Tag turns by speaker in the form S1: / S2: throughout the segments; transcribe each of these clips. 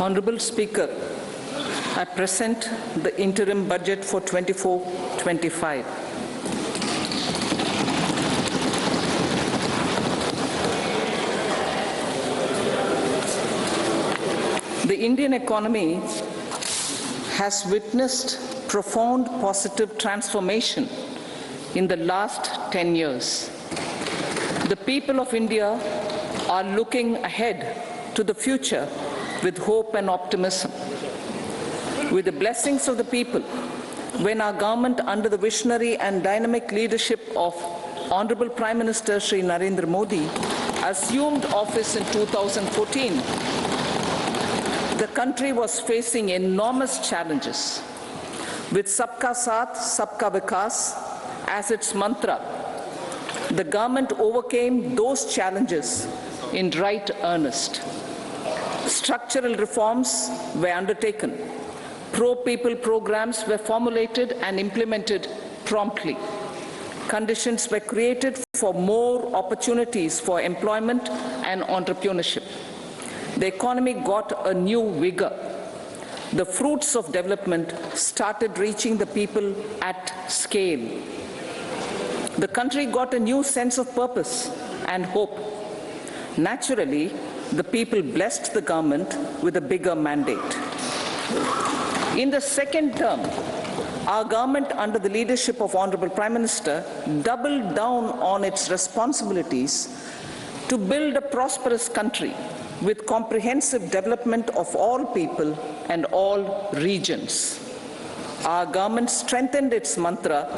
S1: Honourable Speaker, I present the Interim Budget for 24-25. The Indian economy has witnessed profound positive transformation in the last 10 years. The people of India are looking ahead to the future with hope and optimism. With the blessings of the people, when our government, under the visionary and dynamic leadership of Honourable Prime Minister Shri Narendra Modi, assumed office in 2014, the country was facing enormous challenges. With Sabka Saath, Sabka Vikas as its mantra, the government overcame those challenges in right earnest. Structural reforms were undertaken. Pro-people programs were formulated and implemented promptly. Conditions were created for more opportunities for employment and entrepreneurship. The economy got a new vigor. The fruits of development started reaching the people at scale. The country got a new sense of purpose and hope. Naturally, the people blessed the government with a bigger mandate. In the second term, our government, under the leadership of Honourable Prime Minister, doubled down on its responsibilities to build a prosperous country with comprehensive development of all people and all regions. Our government strengthened its mantra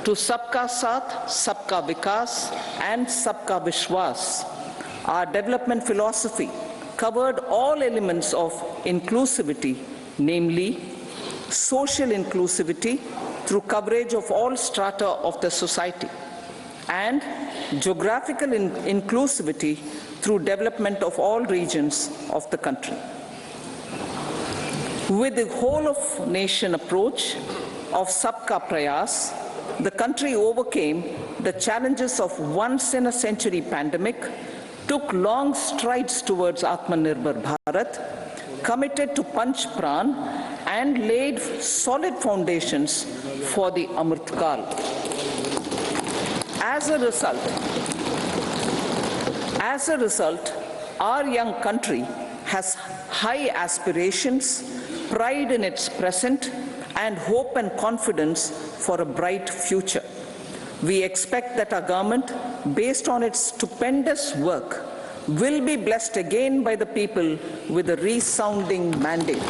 S1: to Sabka Saath, Sabka Vikas and Sabka Vishwas. Our development philosophy covered all elements of inclusivity, namely social inclusivity through coverage of all strata of the society, and geographical inclusivity through development of all regions of the country. With the whole-of-nation approach of Sabka Prayas, the country overcame the challenges of once-in-a-century pandemic, took long strides towards Atmanirbhar Bharat, committed to Panch Pran, and laid solid foundations for the Amrit Kal. As a result, our young country has high aspirations, pride in its present, and hope and confidence for a bright future. We expect that our government, based on its stupendous work, will be blessed again by the people with a resounding mandate.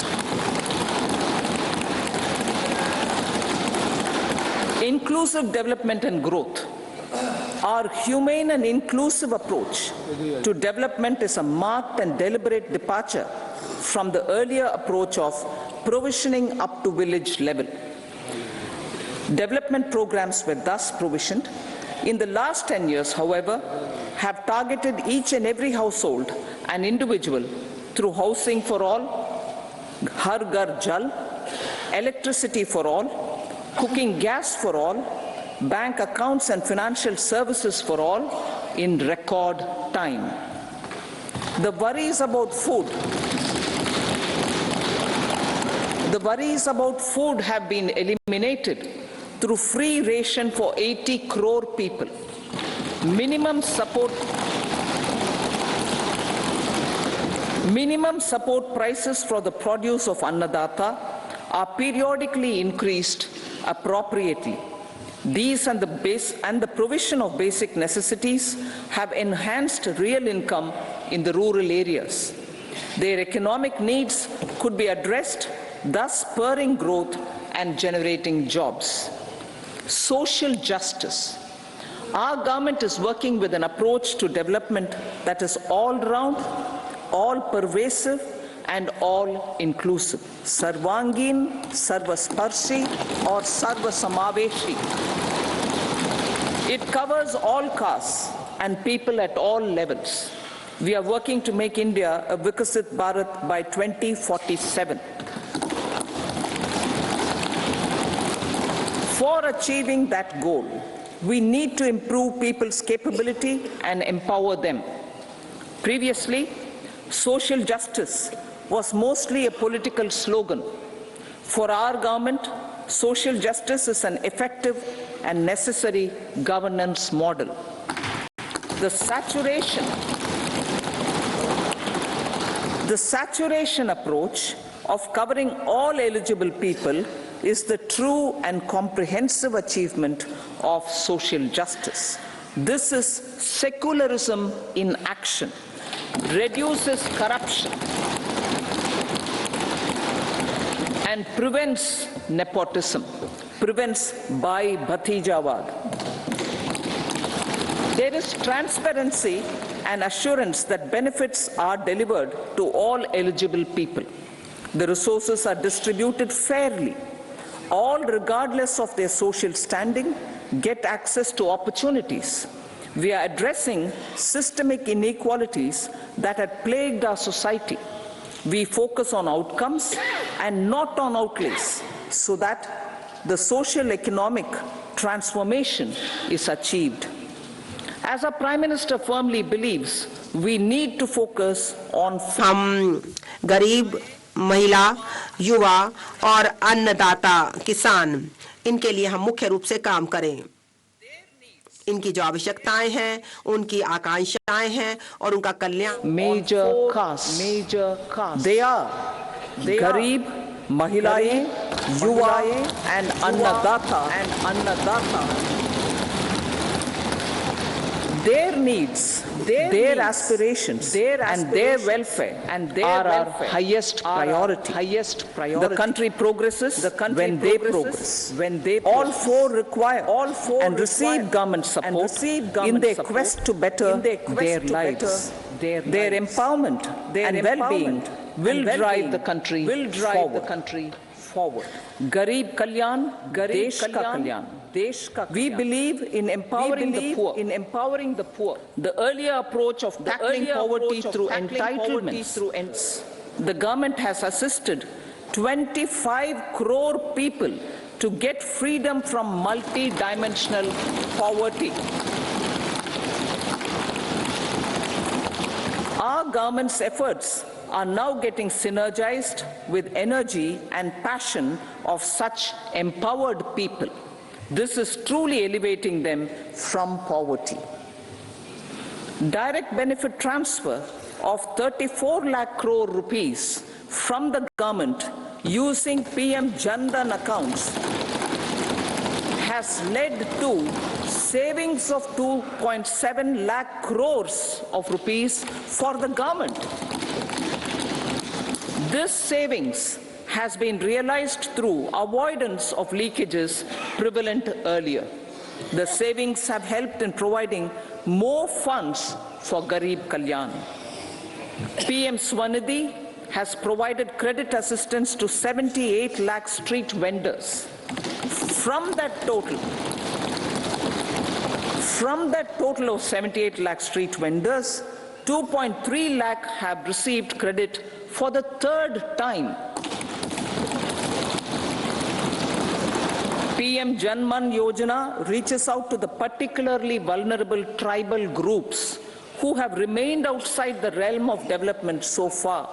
S1: Inclusive development and growth. Our humane and inclusive approach to development is a marked and deliberate departure from the earlier approach of provisioning up to village level. Development programs were thus provisioned. In the last 10 years, however, have targeted each and every household and individual through housing for all, Har Ghar Jal, electricity for all, cooking gas for all, bank accounts and financial services for all in record time. The worries about food have been eliminated through free ration for 80 crore people. Minimum support prices for the produce of Annadata are periodically increased appropriately. These and the provision of basic necessities have enhanced real income in the rural areas. Their economic needs could be addressed, thus spurring growth and generating jobs. Social justice. Our government is working with an approach to development that is all-round, all-pervasive, and all-inclusive. Sarvangin, Sarvasparshi, or Sarvasamaveshi. It covers all castes and people at all levels. We are working to make India a Vikasit Bharat by 2047. For achieving that goal, we need to improve people's capability and empower them. Previously, social justice was mostly a political slogan. For our government, social justice is an effective and necessary governance model. The saturation approach of covering all eligible people is the true and comprehensive achievement of social justice. This is secularism in action, reduces corruption, and prevents nepotism, prevents Bhai Bhatijawad. There is transparency and assurance that benefits are delivered to all eligible people. The resources are distributed fairly. All, regardless of their social standing, get access to opportunities. We are addressing systemic inequalities that had plagued our society. We focus on outcomes and not on outlays so that the social economic transformation is achieved. As our Prime Minister firmly believes, we need to focus on
S2: गरीब, महिला, युवा और अन्नदाता किसान, इनके लिए हम मुख्य रूप से काम करें। इनकी जो आवश्यकताएं हैं, उनकी आकांक्षाएं हैं और उनका कल्याण।
S1: Major cause. They are गरीब, महिलाएं, युवा and अन्नदाता. Their needs, their aspirations, and their welfare are our highest priority. The country progresses when they progress. All four require and receive government support in their quest to better their lives. Their empowerment and well-being will drive the country forward. Garib Kalyan, Desh Ka Kalyan. We believe in empowering the poor. The earlier approach of tackling poverty through entitlements. The government has assisted 25 crore people to get freedom from multi-dimensional poverty. Our government's efforts are now getting synergized with energy and passion of such empowered people. This is truly elevating them from poverty. Direct benefit transfer of 34 lakh crore rupees from the government using PM Jan Dhan accounts has led to savings of 2.7 lakh crores of rupees for the government. This savings has been realized through avoidance of leakages prevalent earlier. The savings have helped in providing more funds for Garib Kalyan. PM Swanidhi has provided credit assistance to 78 lakh street vendors. From that total of 78 lakh street vendors, 2.3 lakh have received credit for the third time. PM Janman Yojana reaches out to the particularly vulnerable tribal groups who have remained outside the realm of development so far.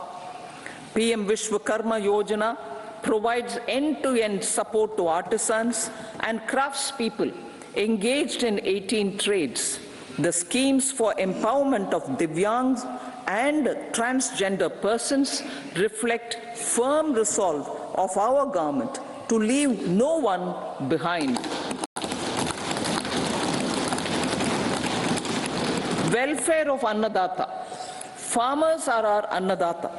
S1: PM Vishwakarma Yojana provides end-to-end support to artisans and craftspeople engaged in 18 trades. The schemes for empowerment of Divyangs and transgender persons reflect firm resolve of our government to leave no one behind. Welfare of Annadata. Farmers are our Annadata.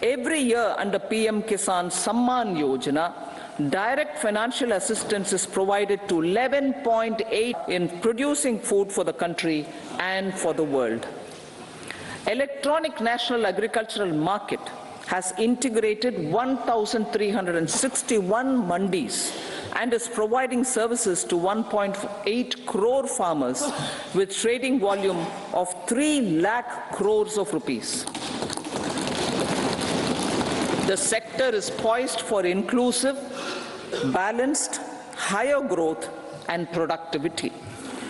S1: Every year under PM Kisan Samman Yojana, direct financial assistance is provided to 11.8 in producing food for the country and for the world. Electronic National Agricultural Market has integrated 1,361 mandis and is providing services to 1.8 crore farmers with trading volume of 3 lakh crores of rupees. The sector is poised for inclusive, balanced, higher growth and productivity.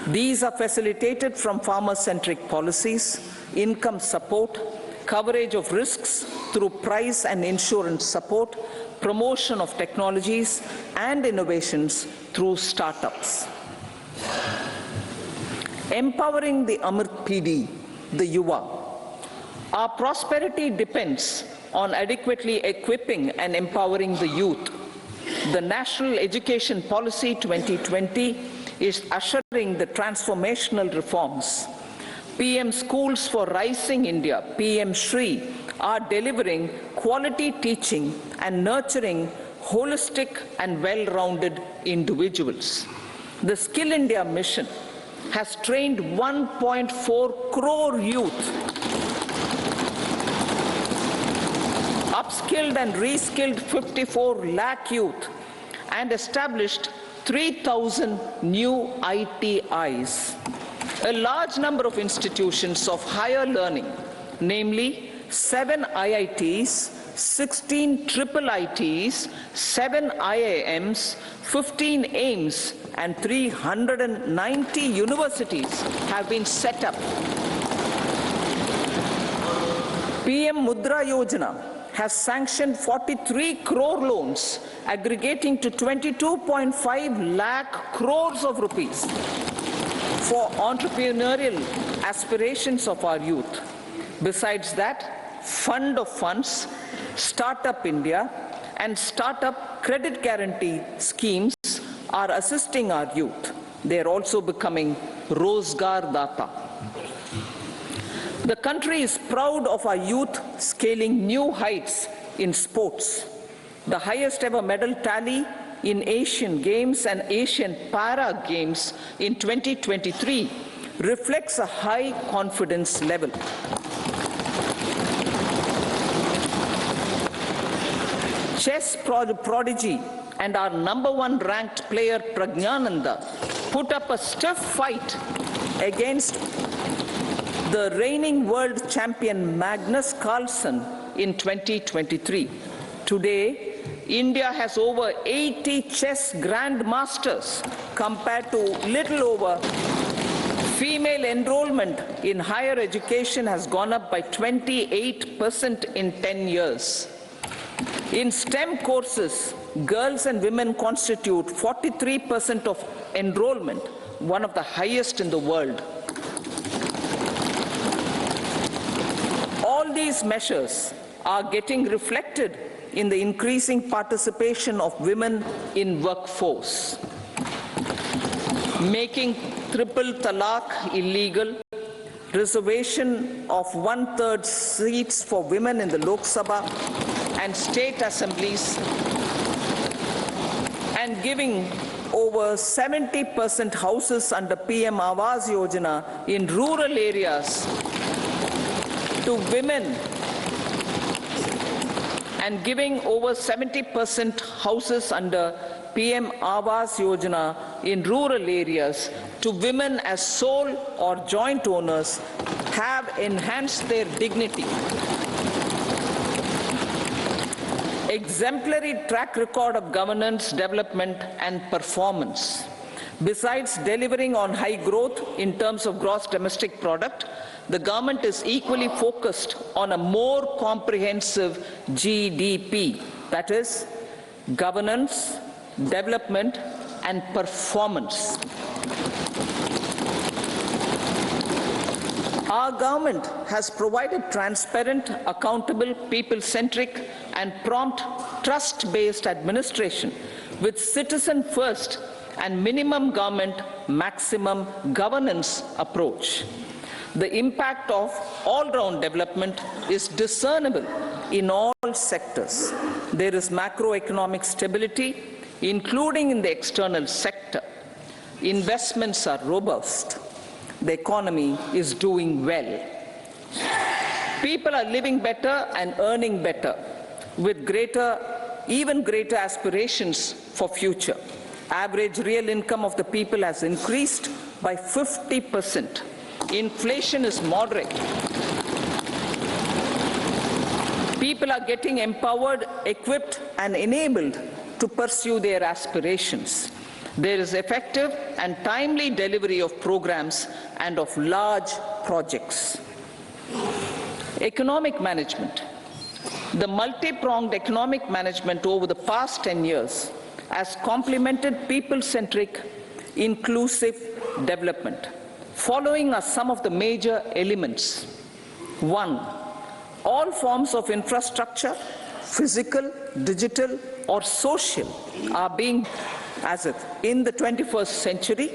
S1: These are facilitated from farmer-centric policies, income support, coverage of risks, through price and insurance support, promotion of technologies and innovations through startups. Empowering the Amrit PD, the Yuva. Our prosperity depends on adequately equipping and empowering the youth. The National Education Policy 2020 is ushering the transformational reforms. PM Schools for Rising India, PM Shri, are delivering quality teaching and nurturing holistic and well-rounded individuals. The Skill India mission has trained 1.4 crore youth, upskilled and reskilled 54 lakh youth, and established 3,000 new ITIs. A large number of institutions of higher learning, namely 7 IITs, 16 triple ITs, 7 IIMs, 15 AIMS, and 390 universities have been set up. PM Mudra Yojana has sanctioned 43 crore loans aggregating to 22.5 lakh crores of rupees for entrepreneurial aspirations of our youth. Besides that, Fund of Funds, Startup India, and Startup Credit Guarantee schemes are assisting our youth. They are also becoming Rozgar Data. The country is proud of our youth scaling new heights in sports. The highest ever medal tally in Asian Games and Asian Para Games in 2023 reflects a high confidence level. Chess prodigy and our #1 ranked player Pragnananda put up a stiff fight against the reigning world champion Magnus Carlsen in 2023. Today, India has over 80 chess grandmasters compared to little over. Female enrollment in higher education has gone up by 28% in 10 years. In STEM courses, girls and women constitute 43% of enrollment, one of the highest in the world. All these measures are getting reflected in the increasing participation of women in workforce. Making triple talaq illegal, reservation of 1/3 seats for women in the Loksabha and state assemblies, and giving over 70% houses under PM Awas Yojana in rural areas to women, and giving over 70% houses under PM Awas Yojana in rural areas to women as sole or joint owners have enhanced their dignity. Exemplary track record of governance, development, and performance. Besides delivering on high growth in terms of gross domestic product, the government is equally focused on a more comprehensive GDP, that is, governance, development, and performance. Our government has provided transparent, accountable, people-centric, and prompt, trust-based administration with citizen-first and minimum government, maximum governance approach. The impact of all-round development is discernible in all sectors. There is macroeconomic stability, including in the external sector. Investments are robust. The economy is doing well. People are living better and earning better, with even greater aspirations for future. Average real income of the people has increased by 50%. Inflation is moderate. People are getting empowered, equipped, and enabled to pursue their aspirations. There is effective and timely delivery of programs and of large projects. Economic management. The multi-pronged economic management over the past 10 years has complemented people-centric, inclusive development. Following are some of the major elements. 1. All forms of infrastructure, physical, digital, or social, are being, as it in the 21st century,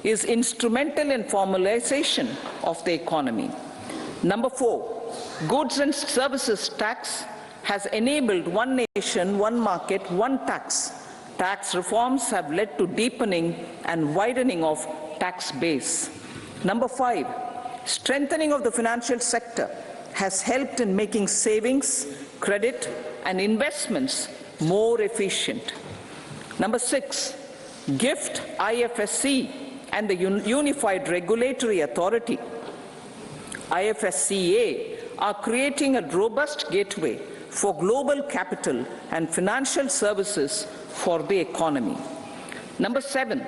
S1: is instrumental in formalization of the economy. Number 4, goods and services tax has enabled one nation, one market, one tax. Tax reforms have led to deepening and widening of tax base. Number 5, strengthening of the financial sector has helped in making savings, credit, and investments more efficient. Number 6, GIFT, IFSC, and the Unified Regulatory Authority, IFSCA, are creating a robust gateway for global capital and financial services for the economy. Number 7,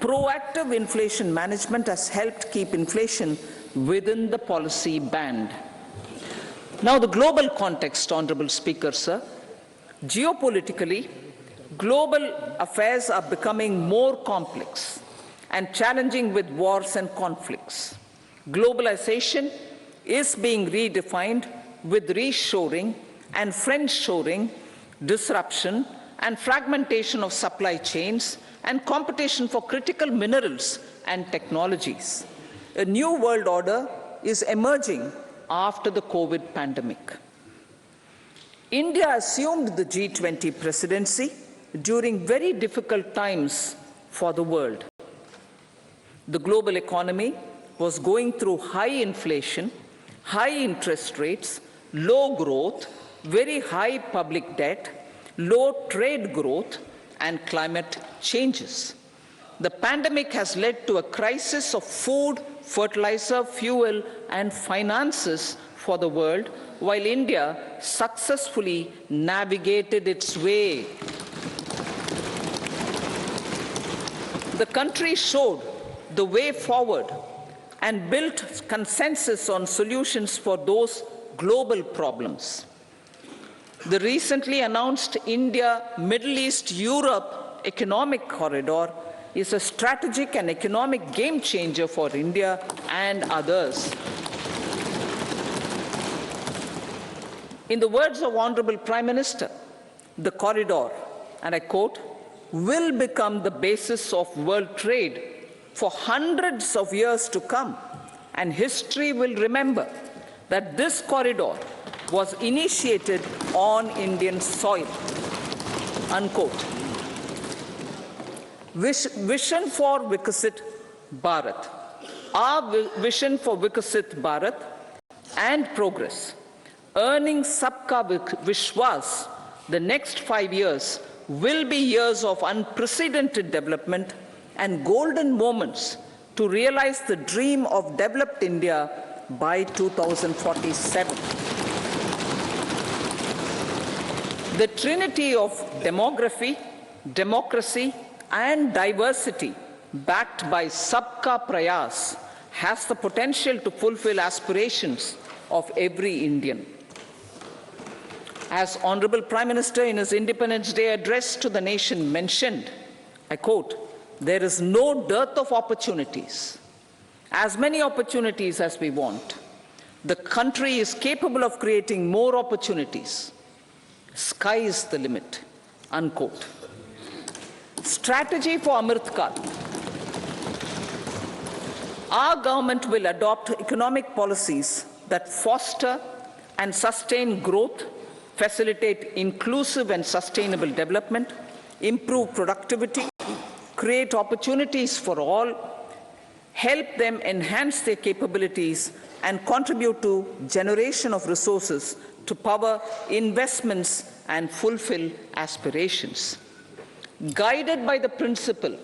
S1: proactive inflation management has helped keep inflation within the policy band. Now, the global context, Honorable Speaker, sir. Geopolitically, global affairs are becoming more complex and challenging with wars and conflicts. Globalization is being redefined with reshoring and friendshoring, disruption and fragmentation of supply chains, and competition for critical minerals and technologies. A new world order is emerging after the COVID pandemic. India assumed the G20 presidency during very difficult times for the world. The global economy was going through high inflation, high interest rates, low growth, very high public debt, low trade growth, and climate changes. The pandemic has led to a crisis of food, fertilizer, fuel, and finances for the world, while India successfully navigated its way. The country showed the way forward and built consensus on solutions for those global problems. The recently announced India-Middle East-Europe economic corridor is a strategic and economic game changer for India and others. In the words of Honorable Prime Minister, the corridor, and I quote, will become the basis of world trade for hundreds of years to come, and history will remember that this corridor was initiated on Indian soil, unquote. Vision for Vikasit Bharat. Our vision for Vikasit Bharat and progress, earning Sabka Vishwas, the next 5 years will be years of unprecedented development and golden moments to realize the dream of developed India by 2047. The trinity of demography, democracy, and diversity, backed by Sabka Prayas, has the potential to fulfill aspirations of every Indian. As Honorable Prime Minister in his Independence Day address to the nation mentioned, I quote, there is no dearth of opportunities, as many opportunities as we want. The country is capable of creating more opportunities. Sky is the limit, unquote. Strategy for Amrit Kal. Our government will adopt economic policies that foster and sustain growth, facilitate inclusive and sustainable development, improve productivity, create opportunities for all, help them enhance their capabilities, and contribute to generation of resources to power investments and fulfill aspirations. Guided by the principle,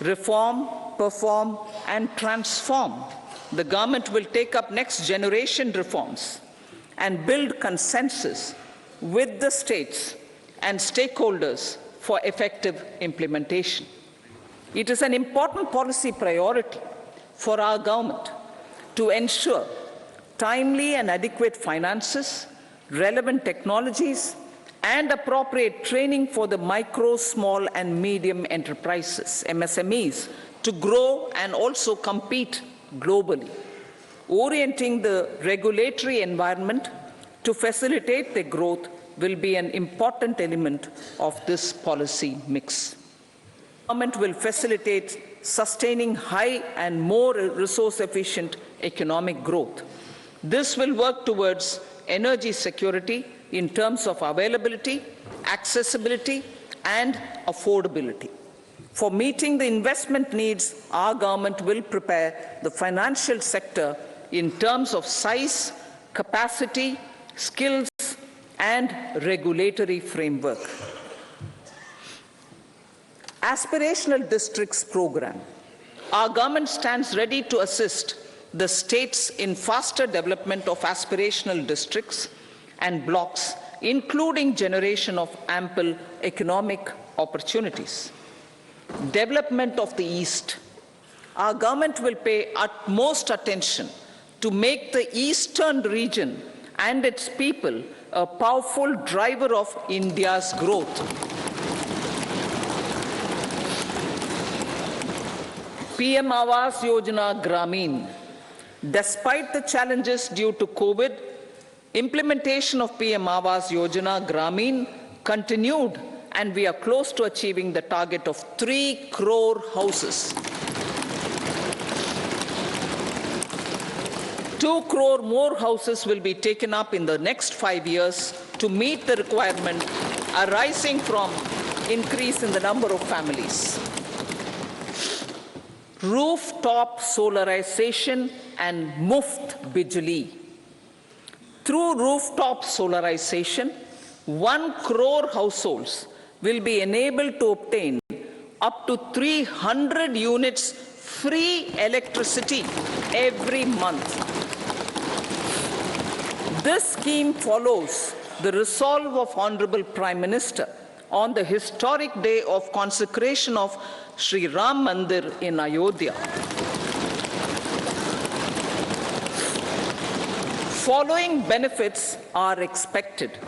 S1: reform, perform, and transform, the government will take up next generation reforms and build consensus with the states and stakeholders for effective implementation. It is an important policy priority for our government to ensure timely and adequate finances, relevant technologies, and appropriate training for the micro, small, and medium enterprises, MSMEs, to grow and also compete globally. Orienting the regulatory environment to facilitate their growth will be an important element of this policy mix. The government will facilitate sustaining high and more resource-efficient economic growth. This will work towards energy security in terms of availability, accessibility, and affordability. For meeting the investment needs, our government will prepare the financial sector in terms of size, capacity, skills, and regulatory framework. Aspirational Districts Program. Our government stands ready to assist the states in faster development of aspirational districts and blocks, including generation of ample economic opportunities. Development of the East. Our government will pay utmost attention to make the eastern region and its people a powerful driver of India's growth. PM Awas Yojana Gramin. Despite the challenges due to COVID, implementation of PM Awas Yojana Gramin continued, and we are close to achieving the target of 3 crore houses. 2 crore more houses will be taken up in the next 5 years to meet the requirement arising from increase in the number of families. Rooftop solarization and Muft Bijli. Through rooftop solarization, 1 crore households will be enabled to obtain up to 300 units free electricity every month. This scheme follows the resolve of Honorable Prime Minister on the historic day of consecration of Sri Ram Mandir in Ayodhya. Following benefits are expected.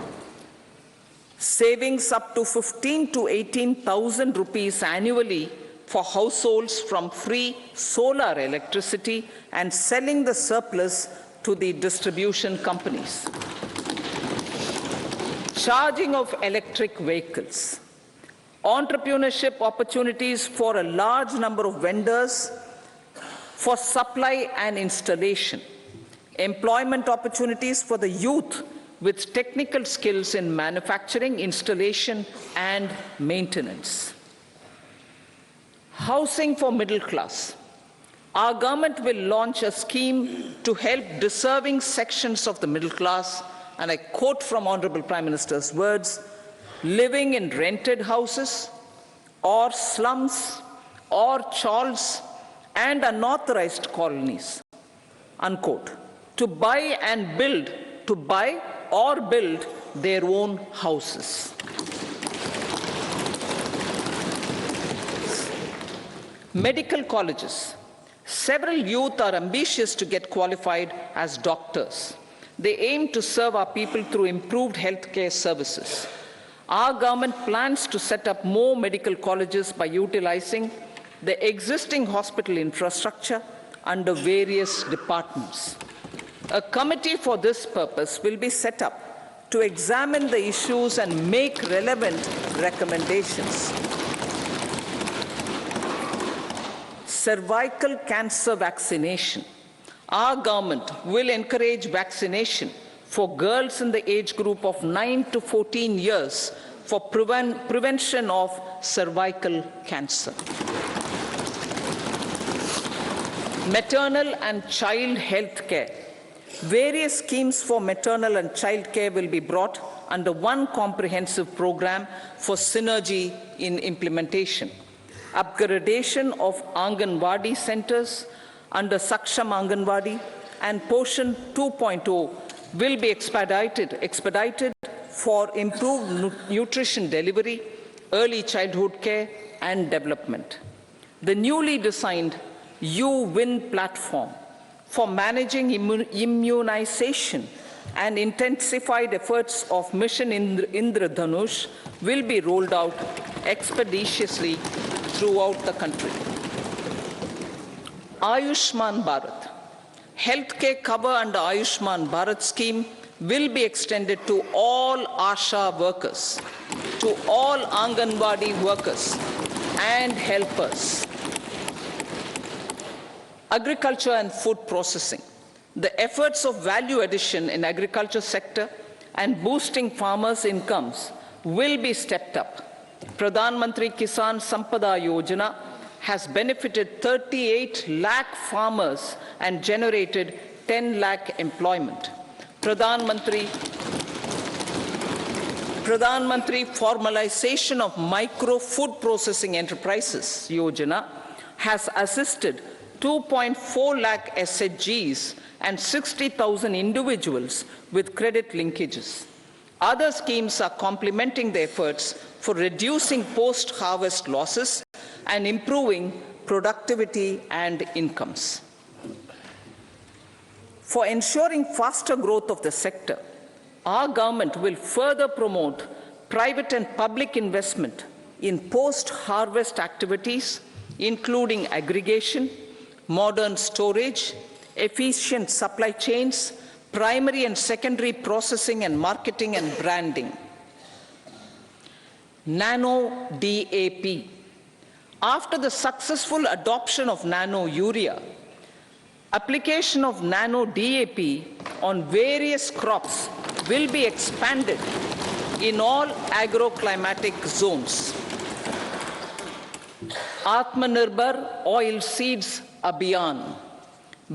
S1: Savings up to 15 to 18,000 rupees annually for households from free solar electricity and selling the surplus to the distribution companies. Charging of electric vehicles. Entrepreneurship opportunities for a large number of vendors for supply and installation. Employment opportunities for the youth with technical skills in manufacturing, installation, and maintenance. Housing for middle class. Our government will launch a scheme to help deserving sections of the middle class, and I quote from Honorable Prime Minister's words, living in rented houses or slums or chawls and unauthorized colonies, unquote, to buy or build their own houses. Medical colleges. Several youth are ambitious to get qualified as doctors. They aim to serve our people through improved healthcare services. Our government plans to set up more medical colleges by utilizing the existing hospital infrastructure under various departments. A committee for this purpose will be set up to examine the issues and make relevant recommendations. Cervical cancer vaccination. Our government will encourage vaccination for girls in the age group of 9 to 14 years for prevention of cervical cancer. Maternal and child health care. Various schemes for maternal and child care will be brought under one comprehensive program for synergy in implementation. Upgradation of Anganwadi centers under Saksham Anganwadi and Poshan 2.0 will be expedited for improved nutrition delivery, early childhood care, and development. The newly designed UWIN platform for managing immunization and intensified efforts of Mission Indradhanush will be rolled out expeditiously throughout the country. Ayushman Bharat. Healthcare cover under Ayushman Bharat scheme will be extended to all ASHA workers, to all Anganwadi workers and helpers. Agriculture and food processing. The efforts of value addition in agriculture sector and boosting farmers' incomes will be stepped up. Pradhan Mantri Kisan Sampada Yojana has benefited 38 lakh farmers and generated 10 lakh employment. Pradhan Mantri Formalization of Micro Food Processing Enterprises Yojana has assisted 2.4 lakh SHGs and 60,000 individuals with credit linkages. Other schemes are complementing the efforts for reducing post-harvest losses and improving productivity and incomes. For ensuring faster growth of the sector, our government will further promote private and public investment in post-harvest activities, including aggregation, modern storage, efficient supply chains, primary and secondary processing and marketing and branding. Nano DAP. After the successful adoption of nano urea, application of nano DAP on various crops will be expanded in all agroclimatic zones. Atmanirbhar Oil Seeds Abhiyan.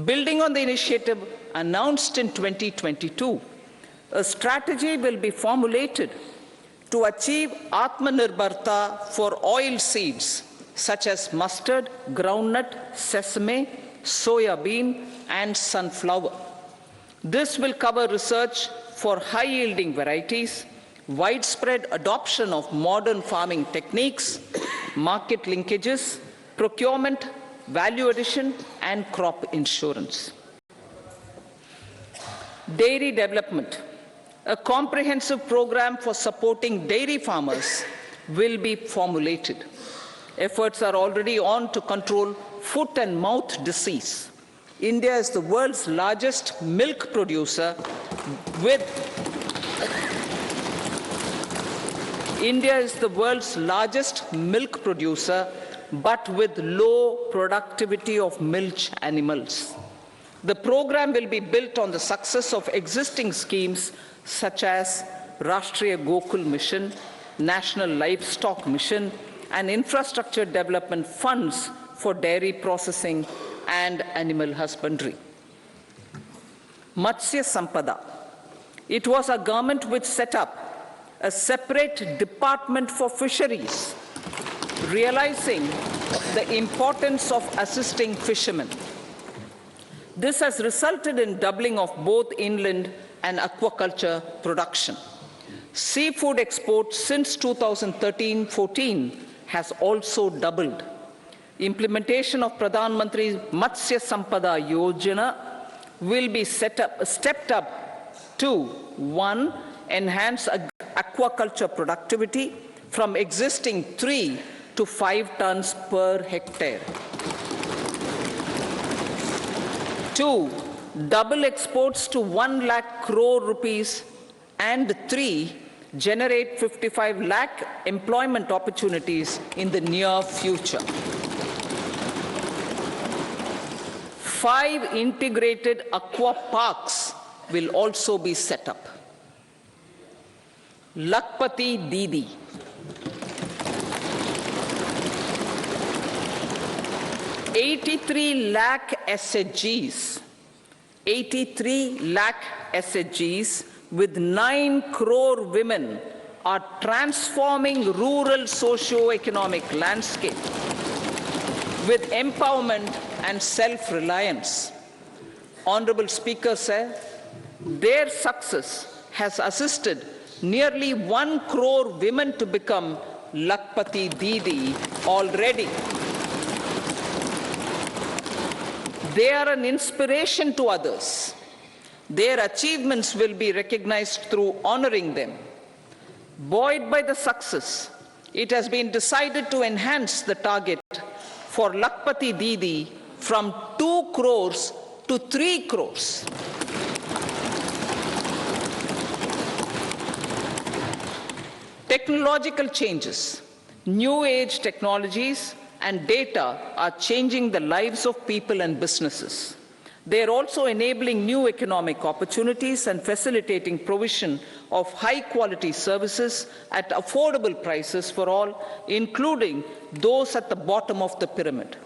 S1: Building on the initiative announced in 2022, a strategy will be formulated to achieve Atmanirbharta for oil seeds such as mustard, groundnut, sesame, soya bean, and sunflower. This will cover research for high-yielding varieties, widespread adoption of modern farming techniques, market linkages, procurement, value addition, and crop insurance. Dairy development. A comprehensive program for supporting dairy farmers will be formulated. Efforts are already on to control foot and mouth disease. India is the world's largest milk producer but with low productivity of milch animals. The program will be built on the success of existing schemes such as Rashtriya Gokul Mission, National Livestock Mission, and infrastructure development funds for dairy processing and animal husbandry. Matsya Sampada. It was a government which set up a separate department for fisheries, realizing the importance of assisting fishermen. This has resulted in doubling of both inland and aquaculture production. Seafood exports since 2013-14 has also doubled. Implementation of Pradhan Mantri Matsya Sampada Yojana will be stepped up to 1. Enhance aquaculture productivity from existing 3 to 5 tons per hectare. 2. Double exports to 1 lakh crore rupees, and 3. Generate 55 lakh employment opportunities in the near future. 5 integrated aqua parks will also be set up. Lakpati Didi. 83 lakh SHGs. 83 lakh SHGs with 9 crore women are transforming rural socio-economic landscape with empowerment and self-reliance. Honorable Speaker said, their success has assisted nearly 1 crore women to become Lakpati Didi already. They are an inspiration to others. Their achievements will be recognized through honoring them. Buoyed by the success, it has been decided to enhance the target for Lakpati Didi from 2 crores to 3 crores. Technological changes, new age technologies and data are changing the lives of people and businesses. They are also enabling new economic opportunities and facilitating provision of high-quality services at affordable prices for all, including those at the bottom of the pyramid.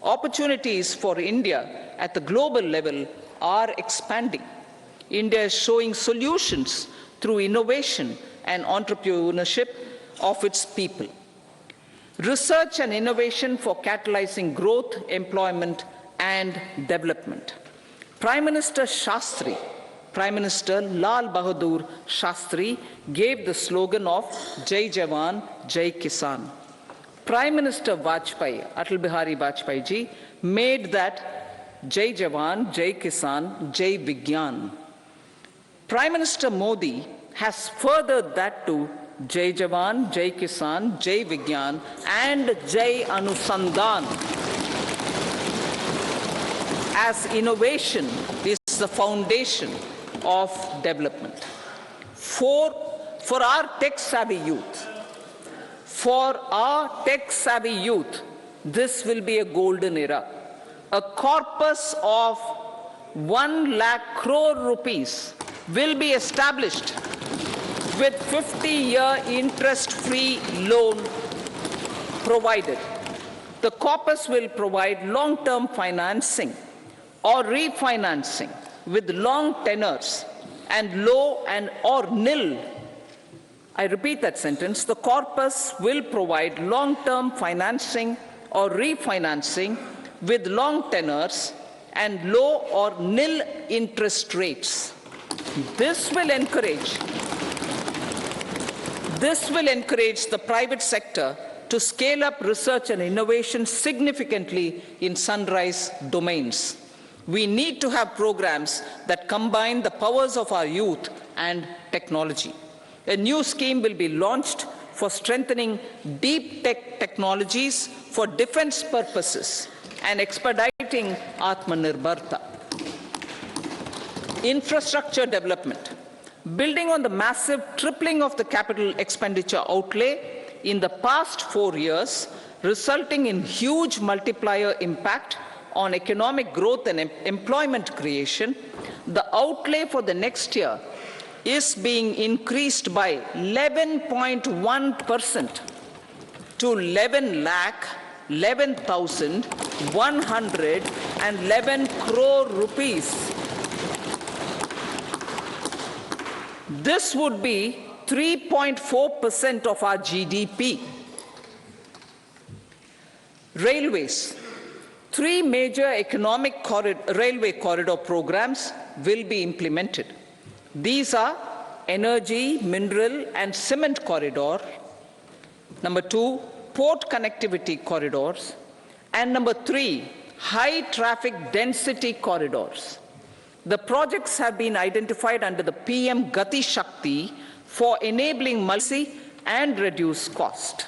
S1: Opportunities for India at the global level are expanding. India is showing solutions through innovation and entrepreneurship of its people. Research and innovation for catalyzing growth, employment, and development. Prime Minister Lal Bahadur Shastri gave the slogan of Jai Jawan, Jai Kisan. Prime Minister Atal Bihari Vajpayee ji, made that Jai Jawan, Jai Kisan, Jai Vigyan. Prime Minister Modi has furthered that to Jai Jawan, Jai Kisan, Jai Vigyan, and Jai Anusandhan, as innovation is the foundation of development. For our tech-savvy youth, this will be a golden era. A corpus of 1 lakh crore rupees will be established with 50-year interest-free loan provided. The corpus will provide long-term financing or refinancing with long tenors and low and or nil. I repeat that sentence. The corpus will provide long-term financing or refinancing with long tenors and low or nil interest rates. This will encourage the private sector to scale up research and innovation significantly in sunrise domains. We need to have programs that combine the powers of our youth and technology. A new scheme will be launched for strengthening deep tech technologies for defense purposes and expediting Atmanirbharta. Infrastructure development. Building on the massive tripling of the capital expenditure outlay in the past 4 years, resulting in huge multiplier impact on economic growth and employment creation, the outlay for the next year is being increased by 11.1% to 11,111 crore rupees. This would be 3.4% of our GDP. Railways. 3 major economic railway corridor programs will be implemented. These are energy, mineral, and cement corridor. Number 2, port connectivity corridors. And number 3, high traffic density corridors. The projects have been identified under the PM Gati Shakti for enabling multi and reduce cost.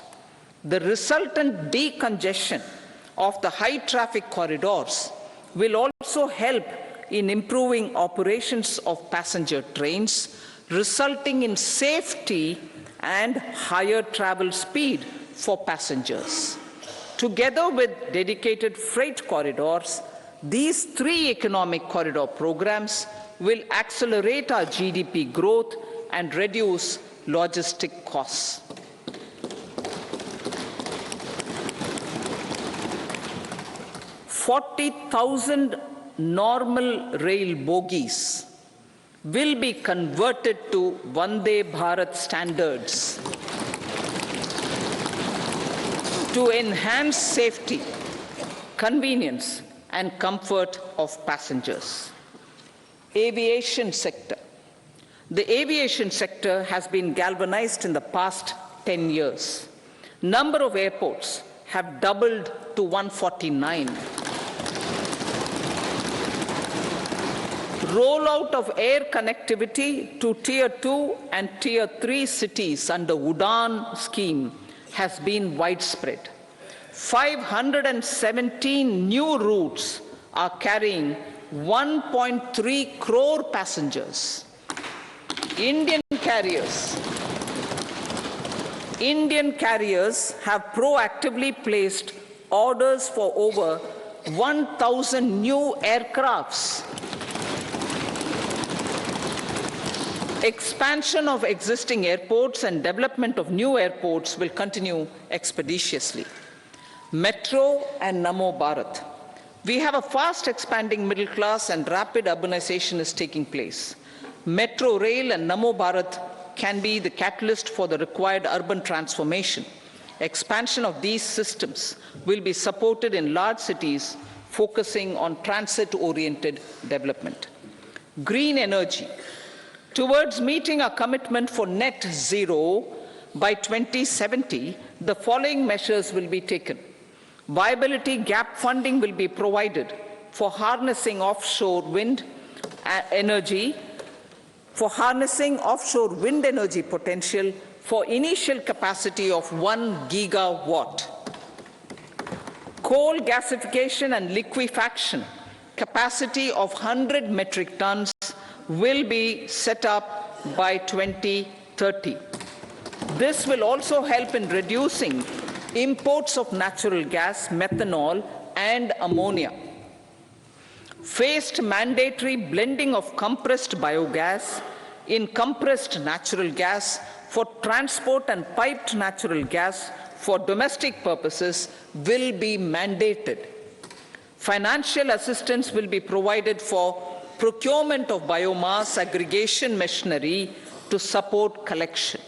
S1: The resultant decongestion of the high traffic corridors will also help in improving operations of passenger trains, resulting in safety and higher travel speed for passengers. Together with dedicated freight corridors, these 3 economic corridor programs will accelerate our GDP growth and reduce logistic costs. $40,000 normal rail bogies will be converted to Vande Bharat standards to enhance safety, convenience, and comfort of passengers. Aviation sector. The aviation sector has been galvanized in the past 10 years. Number of airports have doubled to 149. Rollout of air connectivity to Tier 2 and Tier 3 cities under UDAN scheme has been widespread. 517 new routes are carrying 1.3 crore passengers. Indian carriers have proactively placed orders for over 1,000 new aircrafts. Expansion of existing airports and development of new airports will continue expeditiously. Metro and Namo Bharat. We have a fast expanding middle class and rapid urbanization is taking place. Metro rail and Namo Bharat can be the catalyst for the required urban transformation. Expansion of these systems will be supported in large cities, focusing on transit-oriented development. Green energy. Towards meeting our commitment for net zero by 2070, the following measures will be taken. Viability gap funding will be provided for harnessing offshore wind energy, potential for initial capacity of 1 gigawatt. Coal gasification and liquefaction capacity of 100 metric tons will be set up by 2030. This will also help in reducing imports of natural gas, methanol, and ammonia. Phased mandatory blending of compressed biogas in compressed natural gas for transport and piped natural gas for domestic purposes will be mandated. Financial assistance will be provided for procurement of biomass aggregation machinery to support collection.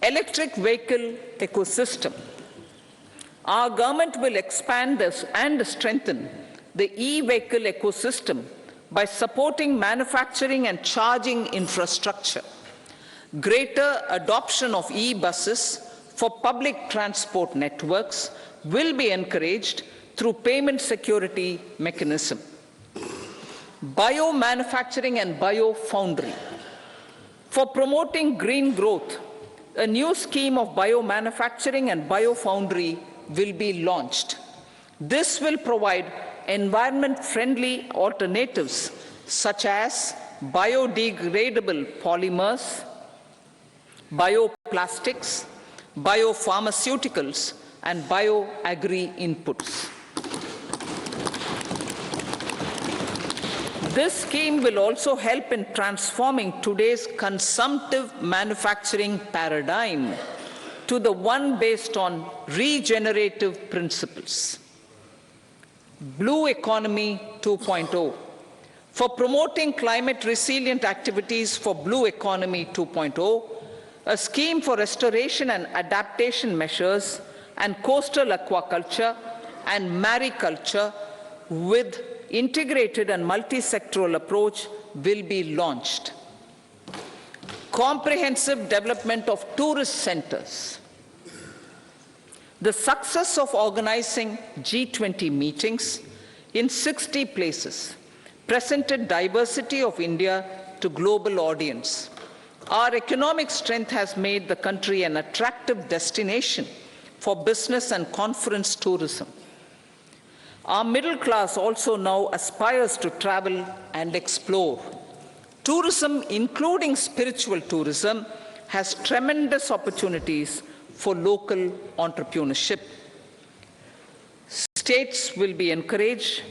S1: Electric vehicle ecosystem. Our government will expand this and strengthen the e-vehicle ecosystem by supporting manufacturing and charging infrastructure. Greater adoption of e-buses for public transport networks will be encouraged through payment security mechanism. Biomanufacturing and biofoundry. For promoting green growth, a new scheme of biomanufacturing and biofoundry will be launched. This will provide environment-friendly alternatives such as biodegradable polymers, bioplastics, biopharmaceuticals, and bioagri inputs. This scheme will also help in transforming today's consumptive manufacturing paradigm to the one based on regenerative principles. Blue Economy 2.0. For promoting climate-resilient activities for Blue Economy 2.0, a scheme for restoration and adaptation measures and coastal aquaculture and mariculture with integrated and multi-sectoral approach will be launched. Comprehensive development of tourist centers. The success of organizing G20 meetings in 60 places presented diversity of India to global audience. Our economic strength has made the country an attractive destination for business and conference tourism. Our middle class also now aspires to travel and explore. Tourism, including spiritual tourism, has tremendous opportunities for local entrepreneurship. States will be encouraged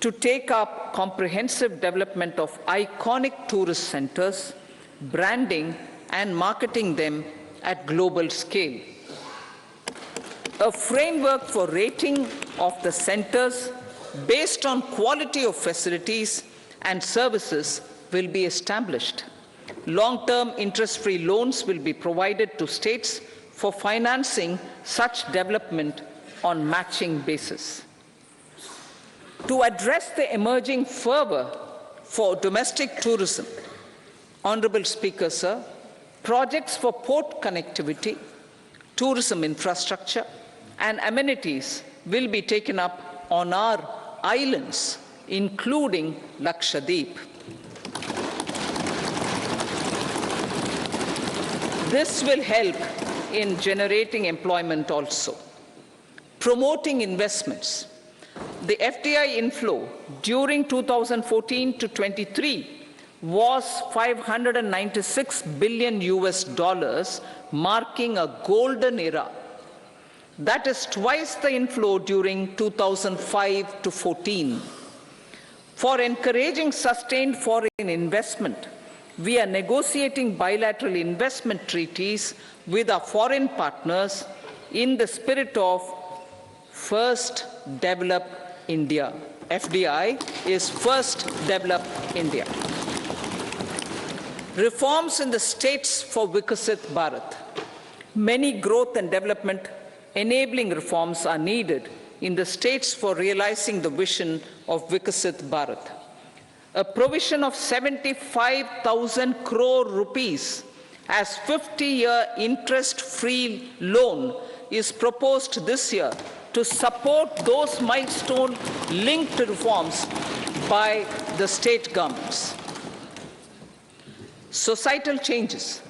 S1: to take up comprehensive development of iconic tourist centers, branding and marketing them at global scale. A framework for rating of the centers based on quality of facilities and services will be established. Long-term interest-free loans will be provided to states for financing such development on matching basis. To address the emerging fervor for domestic tourism, Honorable Speaker, sir, projects for port connectivity, tourism infrastructure, and amenities will be taken up on our islands including Lakshadweep. This will help in generating employment also. Promoting investments. The FDI inflow during 2014 to 23 was $596 billion US, marking a golden era. That is twice the inflow during 2005 to 14. For encouraging sustained foreign investment, we are negotiating bilateral investment treaties with our foreign partners in the spirit of First Develop India. FDI is First Develop India. Reforms in the states for Vikasit Bharat. Many growth and development enabling reforms are needed in the states for realizing the vision of Vikasit Bharat. A provision of 75,000 crore rupees as 50-year interest-free loan is proposed this year to support those milestone-linked reforms by the state governments. Societal changes.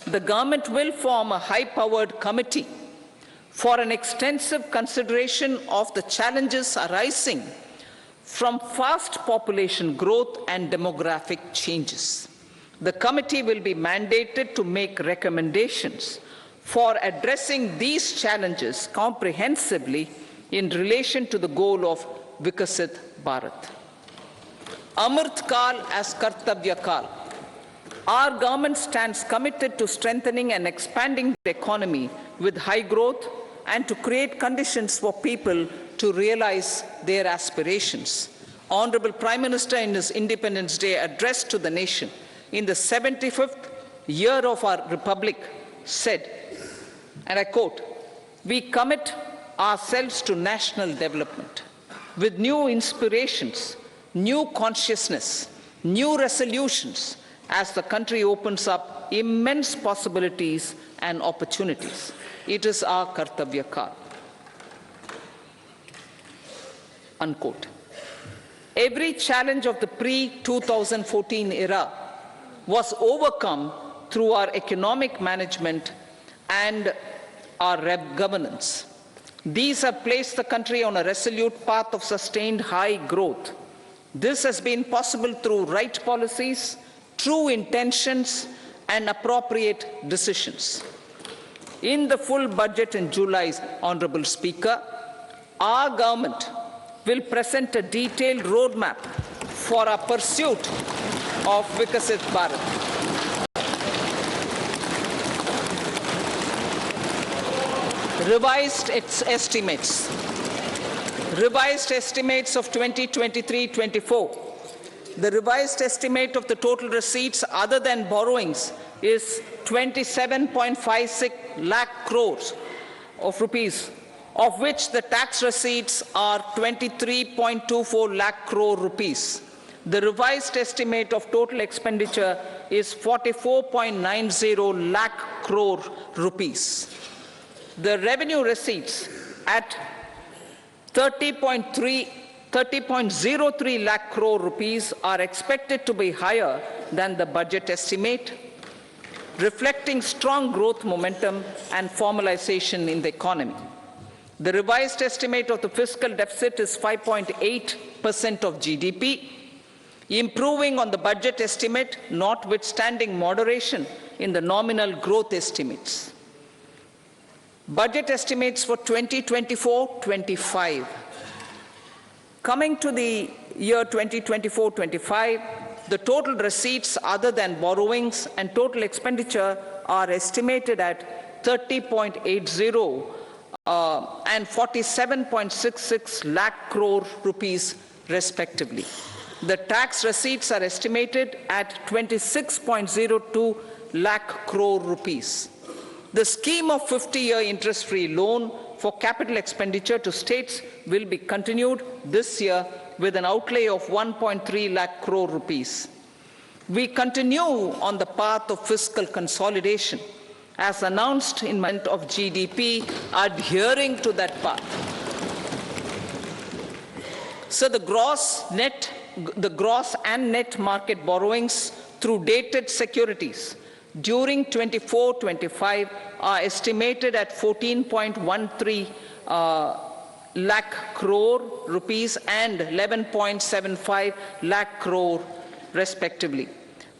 S1: The government will form a high-powered committee for an extensive consideration of the challenges arising from fast population growth and demographic changes. The committee will be mandated to make recommendations for addressing these challenges comprehensively in relation to the goal of Vikasit Bharat. Amrit Kal as Kartavya Kal. Our government stands committed to strengthening and expanding the economy with high growth and to create conditions for people to realize their aspirations. Honorable Prime Minister, in his Independence Day address to the nation in the 75th year of our Republic, said, and I quote, "We commit ourselves to national development with new inspirations, new consciousness, new resolutions as the country opens up immense possibilities and opportunities. It is our Kartavya Kal." Unquote. Every challenge of the pre-2014 era was overcome through our economic management and our governance. These have placed the country on a resolute path of sustained high growth. This has been possible through right policies, true intentions, and appropriate decisions. In the full budget in July, Honorable Speaker, our government will present a detailed roadmap for our pursuit of Vikasit Bharat. Revised estimates. Revised estimates of 2023-24. The revised estimate of the total receipts other than borrowings is 27.56 lakh crores of rupees, of which the tax receipts are 23.24 lakh crore rupees. The revised estimate of total expenditure is 44.90 lakh crore rupees. The revenue receipts at 30.03 lakh crore rupees are expected to be higher than the budget estimate, reflecting strong growth momentum and formalization in the economy. The revised estimate of the fiscal deficit is 5.8% of GDP, improving on the budget estimate, notwithstanding moderation in the nominal growth estimates. Budget estimates for 2024-25. Coming to the year 2024-25, the total receipts other than borrowings and total expenditure are estimated at 30.80 and 47.66 lakh crore rupees respectively. The tax receipts are estimated at 26.02 lakh crore rupees. The scheme of 50-year interest-free loan for capital expenditure to states will be continued this year with an outlay of 1.3 lakh crore rupees. We continue on the path of fiscal consolidation as announced in month of GDP, adhering to that path. So the gross and net market borrowings through dated securities during 24-25 are estimated at 14.13 lakh crore rupees and 11.75 lakh crore respectively.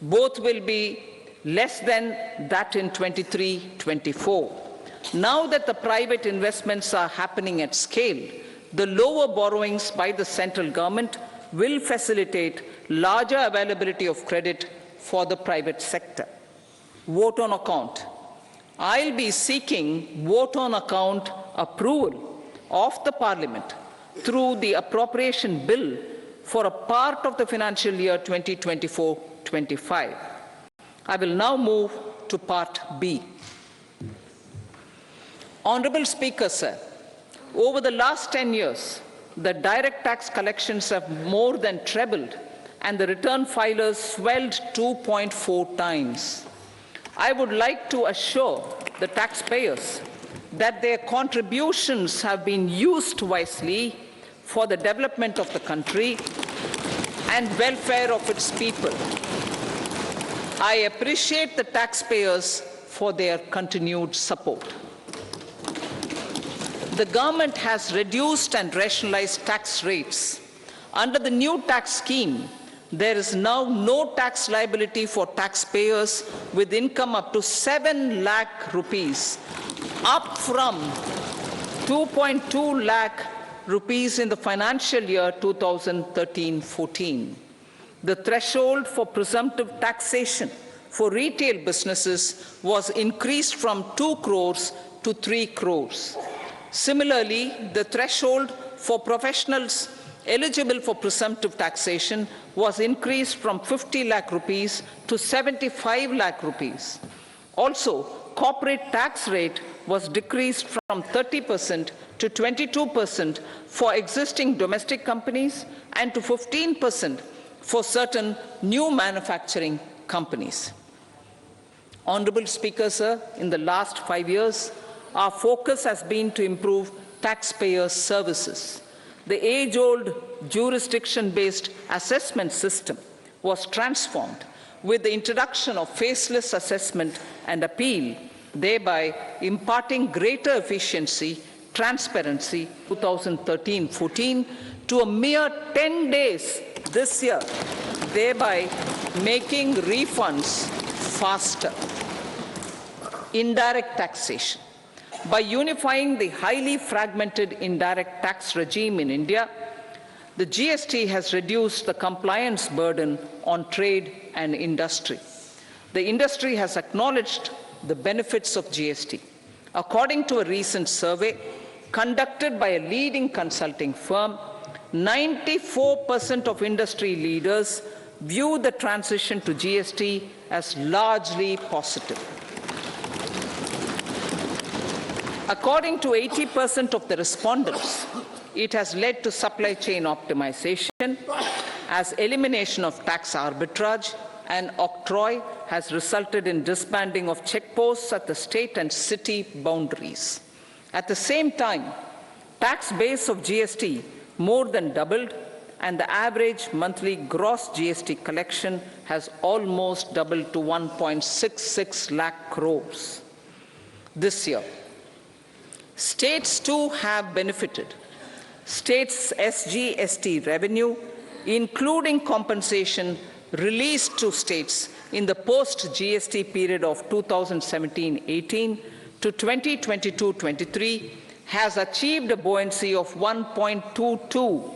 S1: Both will be less than that in 23-24. Now that the private investments are happening at scale, the lower borrowings by the central government will facilitate larger availability of credit for the private sector. Vote on account. I'll be seeking vote on account approval of the Parliament through the appropriation bill for a part of the financial year 2024-25. I will now move to Part B. Honourable Speaker, sir, over the last 10 years, the direct tax collections have more than trebled and the return filers swelled 2.4 times. I would like to assure the taxpayers that their contributions have been used wisely for the development of the country and welfare of its people. I appreciate the taxpayers for their continued support. The government has reduced and rationalized tax rates. Under the new tax scheme, there is now no tax liability for taxpayers with income up to 7 lakh rupees, up from 2.2 lakh rupees in the financial year 2013-14. The threshold for presumptive taxation for retail businesses was increased from 2 crores to 3 crores. Similarly, the threshold for professionals eligible for presumptive taxation was increased from 50 lakh rupees to 75 lakh rupees. Also, corporate tax rate was decreased from 30% to 22% for existing domestic companies and to 15% for certain new manufacturing companies. Honourable Speaker, sir, in the last 5 years, our focus has been to improve taxpayer services. The age-old jurisdiction-based assessment system was transformed with the introduction of faceless assessment and appeal, thereby imparting greater efficiency, transparency, 2013-14 to a mere 10 days this year, thereby making refunds faster. Indirect taxation. By unifying the highly fragmented indirect tax regime in India, the GST has reduced the compliance burden on trade and industry. The industry has acknowledged the benefits of GST. According to a recent survey conducted by a leading consulting firm, 94% of industry leaders view the transition to GST as largely positive. According to 80% of the respondents, it has led to supply chain optimization, as elimination of tax arbitrage and octroi has resulted in disbanding of checkposts at the state and city boundaries. At the same time, tax base of GST more than doubled, and the average monthly gross GST collection has almost doubled to 1.66 lakh crores this year. States too have benefited. States' SGST revenue, including compensation released to states in the post-GST period of 2017-18 to 2022-23, has achieved a buoyancy of 1.22.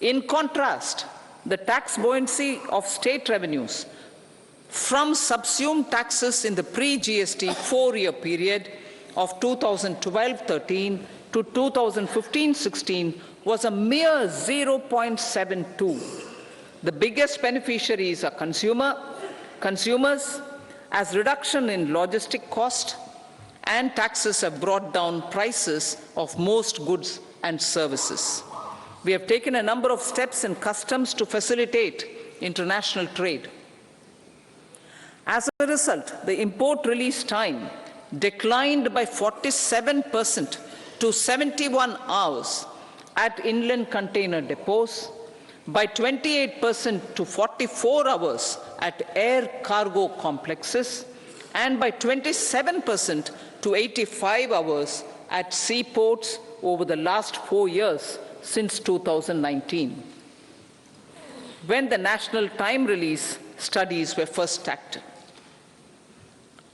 S1: In contrast, the tax buoyancy of state revenues from subsumed taxes in the pre-GST 4-year period of 2012-13 to 2015-16 was a mere 0.72. The biggest beneficiaries are consumers, as reduction in logistic cost and taxes have brought down prices of most goods and services. We have taken a number of steps in customs to facilitate international trade. As a result, the import release time declined by 47% to 71 hours, at inland container depots, by 28% to 44 hours at air cargo complexes, and by 27% to 85 hours at seaports over the last 4 years since 2019, when the national time release studies were first started.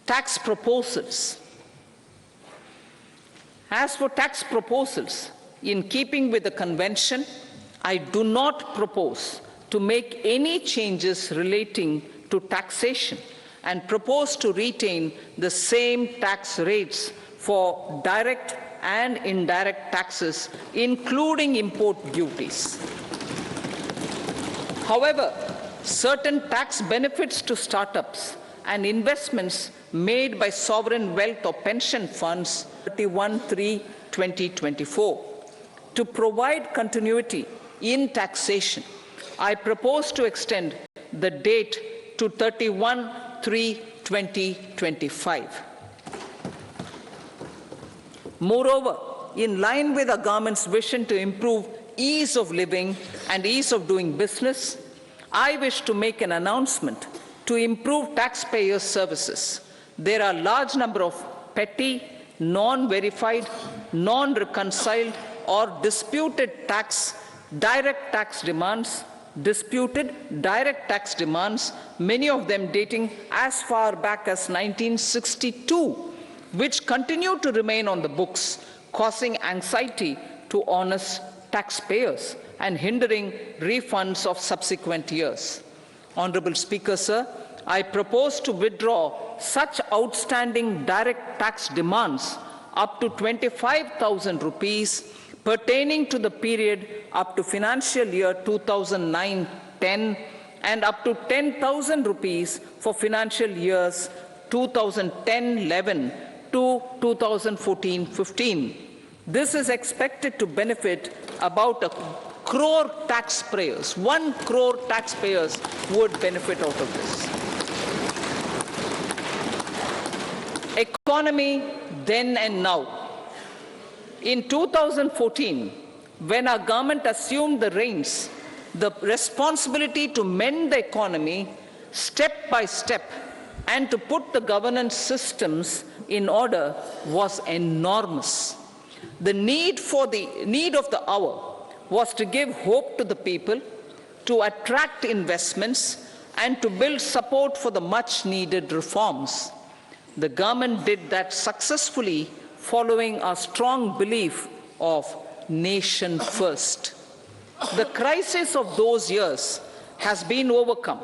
S1: Tax proposals. As for tax proposals, in keeping with the convention, I do not propose to make any changes relating to taxation and propose to retain the same tax rates for direct and indirect taxes, including import duties. However, certain tax benefits to startups and investments made by sovereign wealth or pension funds 31/3/2024. To provide continuity in taxation, I propose to extend the date to 31/3/2025. Moreover, in line with our government's vision to improve ease of living and ease of doing business, I wish to make an announcement to improve taxpayers' services. There are a large number of petty, non-verified, non-reconciled, or disputed direct tax demands, many of them dating as far back as 1962, which continue to remain on the books, causing anxiety to honest taxpayers and hindering refunds of subsequent years. Honorable Speaker, sir, I propose to withdraw such outstanding direct tax demands up to 25,000 rupees pertaining to the period up to financial year 2009-10 and up to 10,000 rupees for financial years 2010-11 to 2014-15. This is expected to benefit about a crore taxpayers. 1 crore taxpayers would benefit out of this. Economy then and now. In 2014, when our government assumed the reins, the responsibility to mend the economy step by step and to put the governance systems in order was enormous. The need of the hour was to give hope to the people, to attract investments, and to build support for the much-needed reforms. The government did that successfully, following a strong belief of nation first. The crisis of those years has been overcome,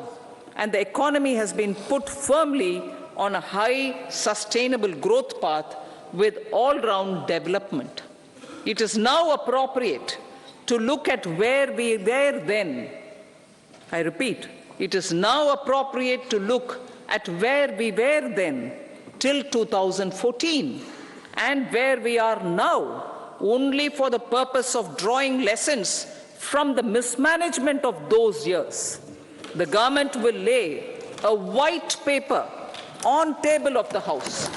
S1: and the economy has been put firmly on a high, sustainable growth path with all-round development. It is now appropriate to look at where we were then. I repeat, it is now appropriate to look at where we were then till 2014 and where we are now, only for the purpose of drawing lessons from the mismanagement of those years. The government will lay a white paper on table of the House.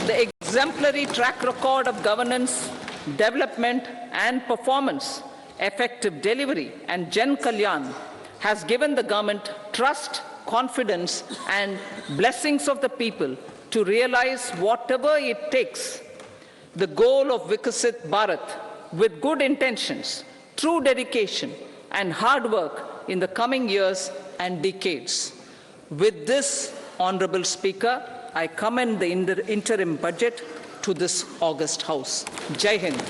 S1: The exemplary track record of governance, development and performance, effective delivery and Jan Kalyan has given the government trust, confidence and blessings of the people to realize whatever it takes. The goal of Vikasit Bharat with good intentions, true dedication and hard work in the coming years and decades. With this, Honorable Speaker, I commend the interim budget to this august House. Jai Hind.